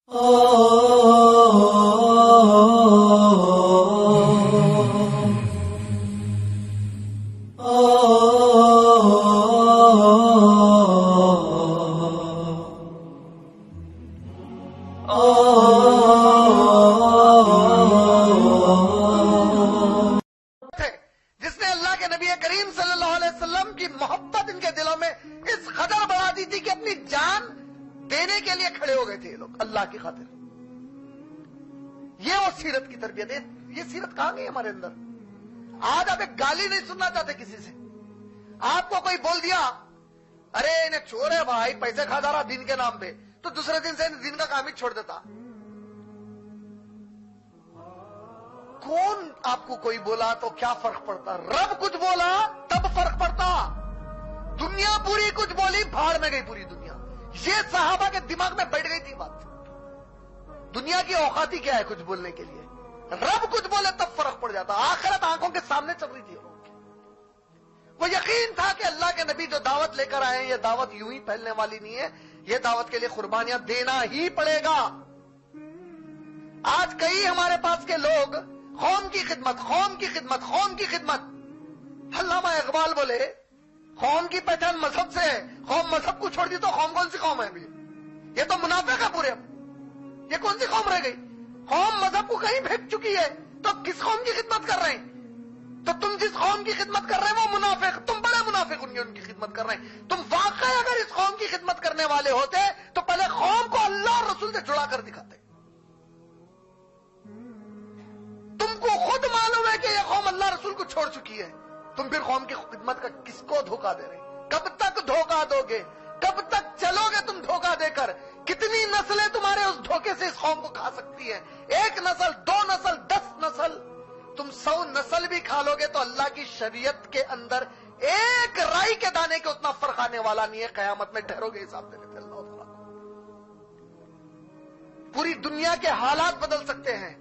جس نے اللہ کے نبی کریم صلی اللہ علیہ وسلم کی محبت ان کے دلوں میں اس قدر بڑھا دی تھی کہ اپنی جان دینے کے لیے کھڑے ہو گئے تھے یہ لوگ اللہ کی خاطر. یہ وہ سیرت کی تربیت ہے. یہ سیرت کہاں گئی ہمارے اندر؟ آج آپ ایک گالی نہیں سننا چاہتے کسی سے. آپ کو کوئی بول دیا ارے انہیں چور ہے بھائی، پیسے کھا جا رہا دین کے نام پہ، تو دوسرے دن سے دین کا کام ہی چھوڑ دیتا. کون آپ کو کوئی بولا تو کیا فرق پڑتا؟ رب کچھ بولا تب فرق پڑتا. دنیا پوری کچھ بولی، بھاڑ میں گئی پوری دنیا. یہ صحابہ کے دماغ میں بیٹھ گئی تھی بات. دنیا کی اوقاتی کیا ہے کچھ بولنے کے لیے؟ رب کچھ بولے تب فرق پڑ جاتا. آخرت آنکھوں کے سامنے چل رہی تھی. وہ یقین تھا کہ اللہ کے نبی جو دعوت لے کر آئے ہیں یہ دعوت یوں ہی پھیلنے والی نہیں ہے، یہ دعوت کے لیے قربانیاں دینا ہی پڑے گا. آج کئی ہمارے پاس کے لوگ قوم کی خدمت، قوم کی خدمت، قوم کی خدمت. علامہ اقبال بولے قوم کی پہچان مذہب سے ہے. قوم مذہب کو چھوڑ دی تو قوم کون سی قوم ہے؟ یہ تو منافق ہے پورے. یہ کون سی قوم رہ گئی؟ قوم مذہب کو کہیں پھینک چکی ہے تو کس قوم کی خدمت کر رہے ہیں؟ تو تم جس قوم کی خدمت کر رہے ہیں وہ منافق، تم بڑے منافق ان کی خدمت کر رہے ہیں. تم واقعی اگر اس قوم کی خدمت کرنے والے ہوتے تو پہلے قوم کو اللہ اور رسول سے جڑا کر دکھاتے. تم کو خود معلوم ہے کہ یہ قوم اللہ رسول کو چھوڑ چکی ہے، تم پھر قوم کی خدمت کا کس کو دھوکہ دے رہے ہیں؟ کب تک دھوکہ دو گے؟ کب تک چلو گے تم دھوکہ دے کر؟ کتنی نسلیں تمہارے اس دھوکے سے اس قوم کو کھا سکتی ہیں؟ 1 نسل، 2 نسل، 10 نسل. تم 100 نسل بھی کھا لو گے تو اللہ کی شریعت کے اندر ایک رائی کے دانے کے اتنا فرق آنے والا نہیں ہے. قیامت میں ٹھہرو گے حساب دینے سے اللہ تعالیٰ. پوری دنیا کے حالات بدل سکتے ہیں،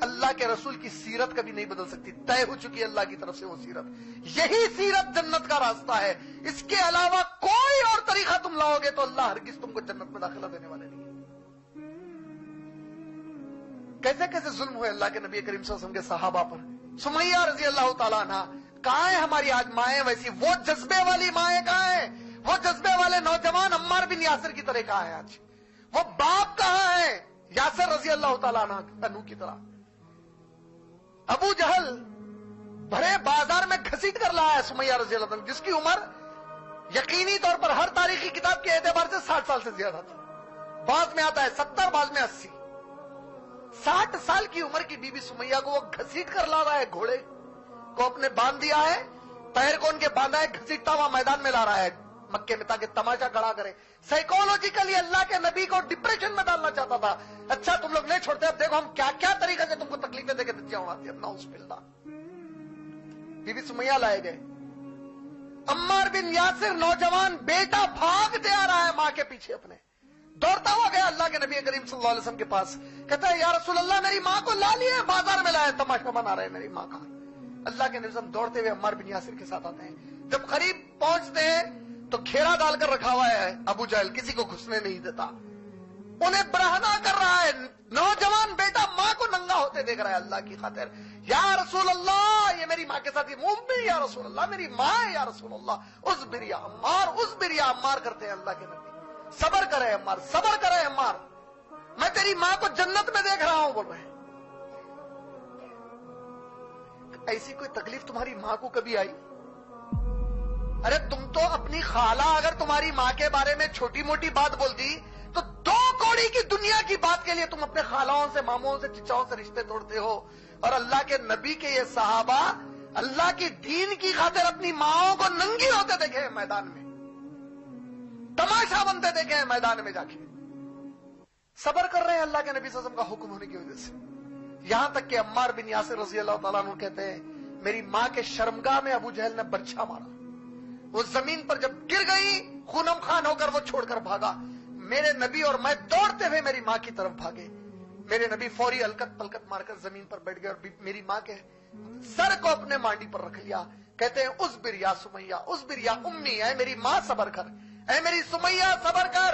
اللہ کے رسول کی سیرت کبھی نہیں بدل سکتی. طے ہو چکی ہے اللہ کی طرف سے وہ سیرت. یہی سیرت جنت کا راستہ ہے. اس کے علاوہ کوئی اور طریقہ تم لاؤ گے تو اللہ ہرگز تم کو جنت میں داخلہ دینے والے نہیں. کیسے کیسے ظلم ہوئے اللہ کے نبی کریم صلی اللہ علیہ وسلم کے صحابہ پر. سمیہ رضی اللہ تعالیٰ عنہ کہاں ہیں ہماری آج مائیں ویسی؟ وہ جذبے والی مائیں کہاں ہیں؟ وہ جذبے والے نوجوان عمار بن یاسر کی طرح کہاں ہیں آج؟ وہ باپ کہاں ہیں یاسر رضی اللہ تعالیٰ عنہ کی طرح؟ ابو جہل بھرے بازار میں گھسیٹ کر لایا ہے سمیہ رضی اللہ عنہ، جس کی عمر یقینی طور پر ہر تاریخی کتاب کے اعتبار سے 60 سال سے زیادہ تھی. بعض میں آتا ہے 70، بعض میں 80. 60 سال کی عمر کی بی بی سمیہ کو وہ گھسیٹ کر لا رہا ہے. گھوڑے کو اپنے باندھ دیا ہے، پیر کو ان کے باندھا ہے، گھسیٹتا ہوا میدان میں لا رہا ہے مکے میں تاکہ تماشا کھڑا کرے. سائیکولوجیکلی اللہ کے نبی کو ڈپریشن میں ڈالنا چاہتا تھا. اچھا تم لوگ نہیں چھوڑتے، اب دیکھو ہم کیا کیا طریقے سے تم کو تکلیفیں دے کے دچیاں اڑاتی ہیں. نعوذ باللہ. بی بی سمیہ لائے گئے. عمار بن یاسر نوجوان بیٹا بھاگتے آ رہا ہے ماں کے پیچھے اپنے، دوڑتا ہوا گیا اللہ کے نبی کریم صلی اللہ علیہ وسلم کے پاس. کہتا ہے یا رسول اللہ میری ماں کو لا لیے، بازار میں لائے، تماشا بنا رہے میری ماں کا. اللہ کے نبی صلی اللہ علیہ وسلم دوڑتے ہوئے عمار بن یاسر کے ساتھ آتے ہیں. جب قریب پہنچتے ہیں تو کھیرا ڈال کر رکھا ہوا ہے ابو جہل، کسی کو گھسنے نہیں دیتا. انہیں برہنا کر رہا ہے. نوجوان بیٹا ماں کو ننگا ہوتے دیکھ رہا ہے اللہ کی خاطر. یا رسول اللہ یہ میری ماں کے ساتھ یہ منہ یا رسول اللہ میری ماں ہے یا رسول اللہ اصبر یا عمار، اصبر یا عمار کرتے ہیں اللہ کے نبی. صبر کرے عمار، صبر کرے عمار، میں تیری ماں کو جنت میں دیکھ رہا ہوں بول رہے ہیں. ایسی کوئی تکلیف تمہاری ماں کو کبھی آئی؟ ارے تم تو اپنی خالہ اگر تمہاری ماں کے بارے میں چھوٹی موٹی بات بولتی تو 2 کوڑی کی دنیا کی بات کے لیے تم اپنے خالاؤں سے، ماموں سے، چچاؤں سے رشتے توڑتے ہو. اور اللہ کے نبی کے یہ صحابہ اللہ کی دین کی خاطر اپنی ماؤں کو ننگی ہوتے دیکھے ہیں میدان میں، تماشا بنتے دیکھے ہیں میدان میں جا کے. صبر کر رہے ہیں اللہ کے نبی صلی اللہ علیہ وسلم کا حکم ہونے کی وجہ سے. یہاں تک کہ عمار بن یاسر رضی اللہ تعالیٰ عنہ کہتے ہیں میری ماں کے شرمگاہ میں ابو جہل نے برچھا مارا. وہ زمین پر جب گر گئی خونم خان ہو کر وہ چھوڑ کر بھاگا. میرے نبی اور میں دوڑتے ہوئے میری ماں کی طرف بھاگے. میرے نبی فوری الکت پلکت مار کر زمین پر بیٹھ گئے اور میری ماں کے سر کو اپنے مانڈی پر رکھ لیا. کہتے ہیں اصبر یا سمیہ، اصبر یا امی، اے میری ماں صبر کر، اے میری سمیہ صبر کر.